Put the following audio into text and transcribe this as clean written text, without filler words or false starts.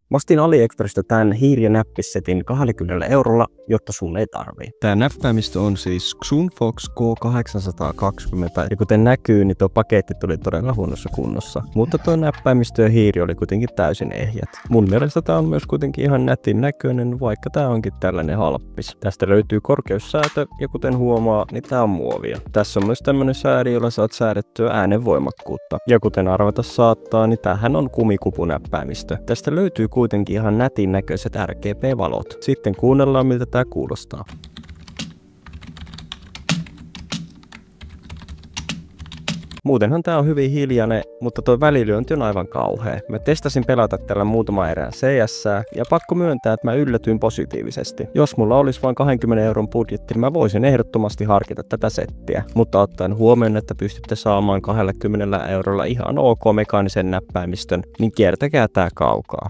Mä ostin AliExpressistä tän hiiri- ja näppissetin 20 €, jotta sun ei tarvii. Tää näppäimistö on siis Xunfox K820, ja kuten näkyy, niin tuo paketti tuli todella huonossa kunnossa. Mutta tuo näppäimistö ja hiiri oli kuitenkin täysin ehjät. Mun mielestä tää on myös kuitenkin ihan nätin näköinen, vaikka tää onkin tällainen halppis. Tästä löytyy korkeussäätö, ja kuten huomaa, niin tää on muovia. Tässä on myös tämmönen sääri, jolla saat säädettyä äänen voimakkuutta. Ja kuten arvata saattaa, niin tämähän on kumikupunäppäimistö. Tästä löytyy kuitenkin ihan nätin näköiset RGB-valot. Sitten kuunnellaan, miltä tää kuulostaa. Muutenhan tää on hyvin hiljainen, mutta tuo välilyönti on aivan kauhea. Mä testasin pelata tällä muutama erään CS, ja pakko myöntää, että mä yllätyin positiivisesti. Jos mulla olisi vain 20 € budjetti, niin mä voisin ehdottomasti harkita tätä settiä. Mutta ottaen huomioon, että pystytte saamaan 20 € ihan ok mekaanisen näppäimistön, niin kiertäkää tää kaukaa.